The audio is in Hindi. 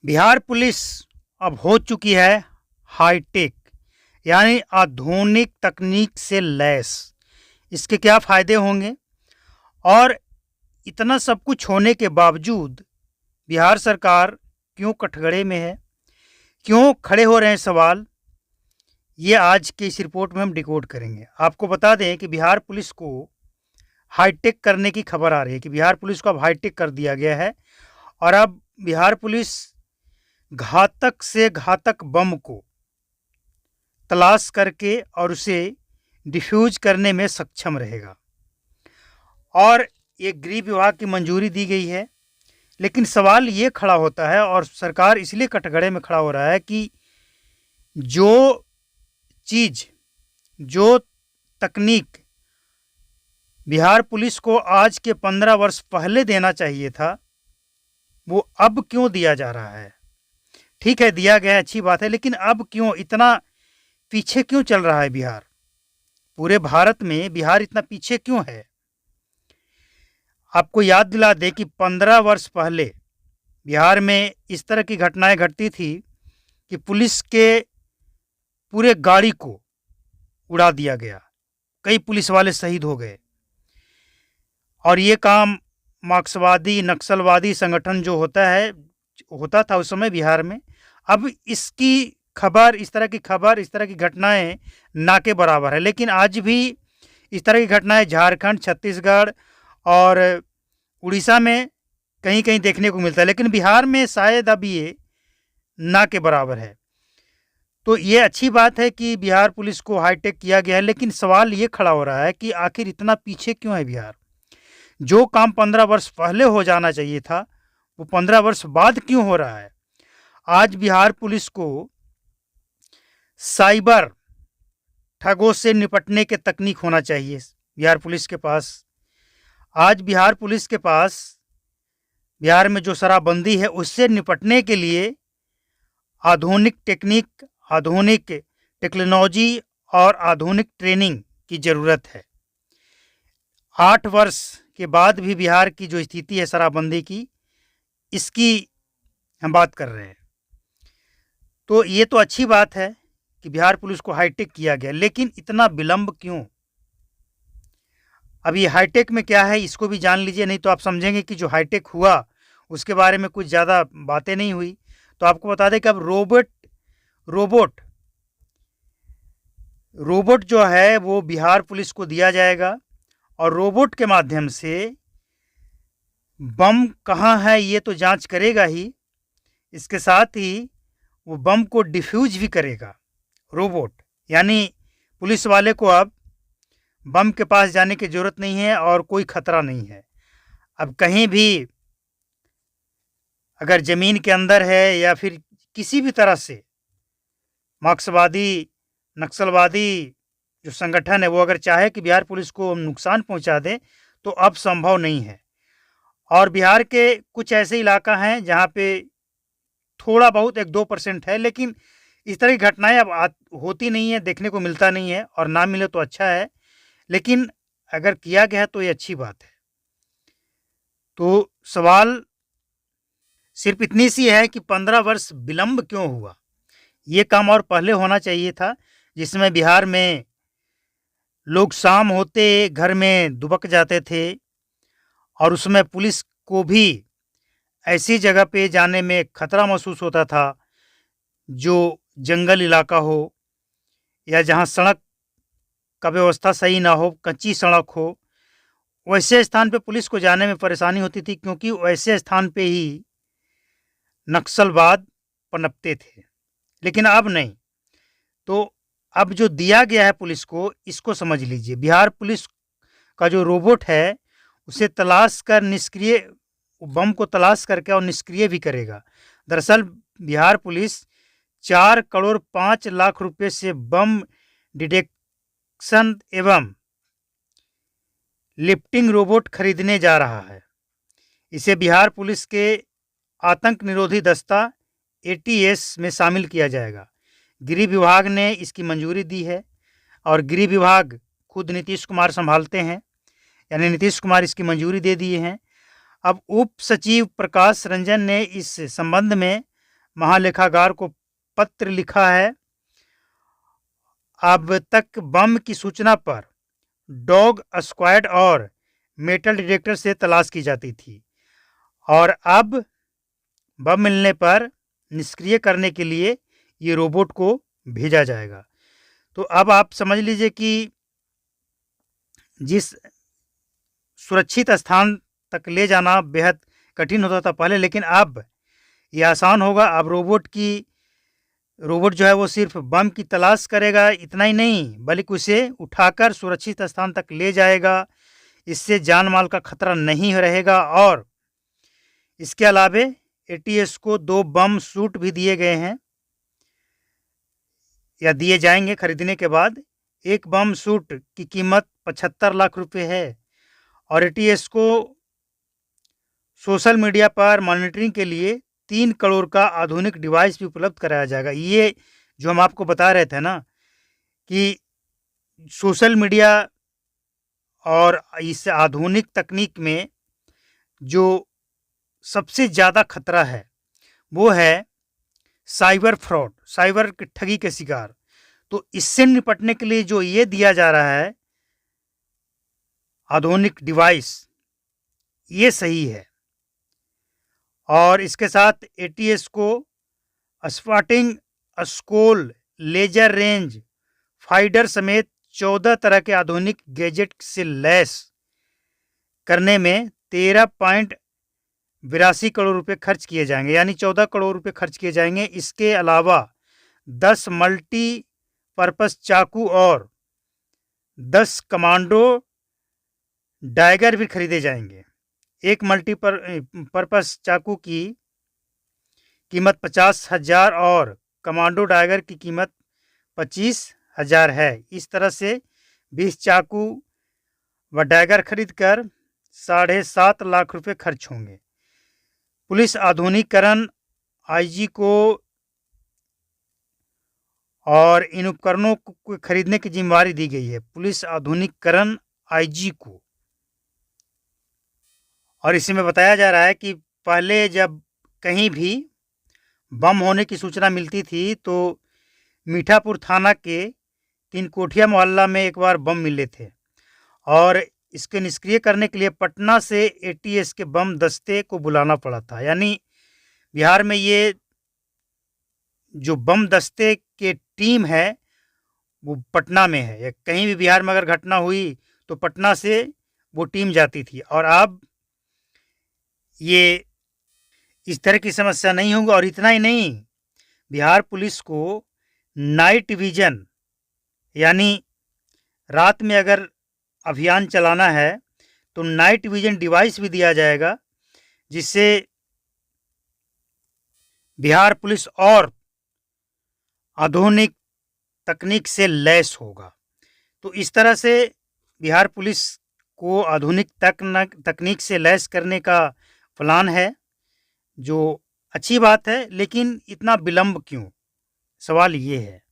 बिहार पुलिस अब हो चुकी है हाईटेक, यानी आधुनिक तकनीक से लैस। इसके क्या फ़ायदे होंगे और इतना सब कुछ होने के बावजूद बिहार सरकार क्यों कठघरे में है, क्यों खड़े हो रहे हैं सवाल, ये आज की इस रिपोर्ट में हम डिकोड करेंगे। आपको बता दें कि बिहार पुलिस को हाईटेक करने की खबर आ रही है कि बिहार पुलिस को अब हाईटेक कर दिया गया है और अब बिहार पुलिस घातक से घातक बम को तलाश करके और उसे डिफ्यूज करने में सक्षम रहेगा। और ये गृह विभाग की मंजूरी दी गई है, लेकिन सवाल ये खड़ा होता है और सरकार इसलिए कटघरे में खड़ा हो रहा है कि जो चीज़, जो तकनीक बिहार पुलिस को आज के 15 वर्ष पहले देना चाहिए था, वो अब क्यों दिया जा रहा है। ठीक है, दिया गया, अच्छी बात है, लेकिन अब क्यों इतना पीछे क्यों चल रहा है बिहार? पूरे भारत में बिहार इतना पीछे क्यों है? आपको याद दिला दे कि 15 वर्ष पहले बिहार में इस तरह की घटनाएं घटती थी कि पुलिस के पूरे गाड़ी को उड़ा दिया गया, कई पुलिस वाले शहीद हो गए। और ये काम मार्क्सवादी नक्सलवादी संगठन जो होता था उस समय बिहार में। अब इसकी खबर, इस तरह की घटनाएं ना के बराबर है। लेकिन आज भी इस तरह की घटनाएं झारखंड, छत्तीसगढ़ और उड़ीसा में कहीं कहीं देखने को मिलता है, लेकिन बिहार में शायद अब ये ना के बराबर है। तो ये अच्छी बात है कि बिहार पुलिस को हाईटेक किया गया है, लेकिन सवाल ये खड़ा हो रहा है कि आखिर इतना पीछे क्यों है बिहार? जो काम 15 वर्ष पहले हो जाना चाहिए था, वो 15 वर्ष बाद क्यों हो रहा है? आज बिहार पुलिस को साइबर ठगों से निपटने के तकनीक होना चाहिए बिहार पुलिस के पास। आज बिहार पुलिस के पास बिहार में जो शराबबंदी है उससे निपटने के लिए आधुनिक टेक्निक, आधुनिक टेक्नोलॉजी और आधुनिक ट्रेनिंग की ज़रूरत है। 8 वर्ष के बाद भी बिहार की जो स्थिति है शराबबंदी की, इसकी हम बात कर रहे हैं। तो ये तो अच्छी बात है कि बिहार पुलिस को हाईटेक किया गया, लेकिन इतना विलंब क्यों? अब ये हाईटेक में क्या है इसको भी जान लीजिए, नहीं तो आप समझेंगे कि जो हाईटेक हुआ उसके बारे में कुछ ज़्यादा बातें नहीं हुई। तो आपको बता दें कि अब रोबोट जो है वो बिहार पुलिस को दिया जाएगा और रोबोट के माध्यम से बम कहाँ है ये तो जांच करेगा ही, इसके साथ ही वो बम को डिफ्यूज भी करेगा रोबोट। यानी पुलिस वाले को अब बम के पास जाने की ज़रूरत नहीं है और कोई खतरा नहीं है। अब कहीं भी अगर ज़मीन के अंदर है या फिर किसी भी तरह से मार्क्सवादी नक्सलवादी जो संगठन है वो अगर चाहे कि बिहार पुलिस को नुकसान पहुंचा दे, तो अब संभव नहीं है। और बिहार के कुछ ऐसे इलाका हैं जहां पे थोड़ा बहुत 1-2% है, लेकिन इस तरह की घटनाएं अब होती नहीं है, देखने को मिलता नहीं है। और ना मिले तो अच्छा है, लेकिन अगर किया गया तो ये अच्छी बात है। तो सवाल सिर्फ इतनी सी है कि 15 वर्ष विलंब क्यों हुआ? ये काम और पहले होना चाहिए था, जिसमें बिहार में लोग शाम होते घर में दुबक जाते थे और उसमें पुलिस को भी ऐसी जगह पे जाने में खतरा महसूस होता था जो जंगल इलाका हो या जहाँ सड़क का व्यवस्था सही ना हो, कच्ची सड़क हो। वैसे स्थान पे पुलिस को जाने में परेशानी होती थी, क्योंकि वैसे स्थान पे ही नक्सलवाद पनपते थे। लेकिन अब नहीं। तो अब जो दिया गया है पुलिस को, इसको समझ लीजिए। बिहार पुलिस का जो रोबोट है उसे तलाश कर निष्क्रिय, बम को तलाश करके और निष्क्रिय भी करेगा। दरअसल बिहार पुलिस 4 करोड़ 5 लाख रुपए से बम डिटेक्शन एवं लिफ्टिंग रोबोट खरीदने जा रहा है। इसे बिहार पुलिस के आतंक निरोधी दस्ता ATS में शामिल किया जाएगा। गृह विभाग ने इसकी मंजूरी दी है और गृह विभाग खुद नीतीश कुमार संभालते हैं, यानी नीतीश कुमार इसकी मंजूरी दे दिए हैं। अब उप सचिव प्रकाश रंजन ने इस संबंध में महालेखागार को पत्र लिखा है। अब तक बम की सूचना पर डॉग स्क्वाड और मेटल डिटेक्टर से तलाश की जाती थी और अब बम मिलने पर निष्क्रिय करने के लिए ये रोबोट को भेजा जाएगा। तो अब आप समझ लीजिए कि जिस सुरक्षित स्थान तक ले जाना बेहद कठिन होता था पहले, लेकिन अब ये आसान होगा। अब रोबोट जो है वो सिर्फ बम की तलाश करेगा, इतना ही नहीं बल्कि उसे उठाकर सुरक्षित स्थान तक ले जाएगा। इससे जान माल का खतरा नहीं रहेगा। और इसके अलावे एटीएस को 2 बम सूट भी दिए गए हैं या दिए जाएंगे खरीदने के बाद। एक बम सूट की कीमत 75 लाख रुपए है और एटीएस को सोशल मीडिया पर मॉनिटरिंग के लिए 3 करोड़ का आधुनिक डिवाइस भी उपलब्ध कराया जाएगा। ये जो हम आपको बता रहे थे ना कि सोशल मीडिया और इस आधुनिक तकनीक में जो सबसे ज़्यादा खतरा है वो है साइबर फ्रॉड, साइबर की ठगी के शिकार। तो इससे निपटने के लिए जो ये दिया जा रहा है आधुनिक डिवाइस, ये सही है। और इसके साथ एटीएस को स्पॉटिंग, स्कोल, लेजर रेंज फाइंडर समेत 14 तरह के आधुनिक गैजेट से लैस करने में 13.82 करोड़ रुपए खर्च किए जाएंगे, यानी 14 करोड़ रुपए खर्च किए जाएंगे। इसके अलावा 10 मल्टीपर्पस चाकू और 10 कमांडो डैगर भी खरीदे जाएंगे। एक मल्टीपर्पस चाकू की कीमत 50,000 और कमांडो डैगर की कीमत 25,000 है। इस तरह से 20 चाकू व डैगर खरीदकर 7.5 लाख रुपए खर्च होंगे। पुलिस आधुनिकीकरण आईजी को और इन उपकरणों को खरीदने की जिम्मेदारी दी गई है, पुलिस आधुनिकीकरण आईजी को। और इसी में बताया जा रहा है कि पहले जब कहीं भी बम होने की सूचना मिलती थी तो मीठापुर थाना के 3 कोठिया मोहल्ला में एक बार बम मिले थे और इसके निष्क्रिय करने के लिए पटना से एटीएस के बम दस्ते को बुलाना पड़ा था। यानी बिहार में ये जो बम दस्ते के टीम है वो पटना में है। कहीं भी बिहार में अगर घटना हुई तो पटना से वो टीम जाती थी और अब ये इस तरह की समस्या नहीं होगी। और इतना ही नहीं, बिहार पुलिस को नाइट विजन, यानी रात में अगर अभियान चलाना है तो नाइट विजन डिवाइस भी दिया जाएगा, जिससे बिहार पुलिस और आधुनिक तकनीक से लैस होगा। तो इस तरह से बिहार पुलिस को आधुनिक तकनीक से लैस करने का प्लान है, जो अच्छी बात है। लेकिन इतना विलंब क्यों, सवाल ये है।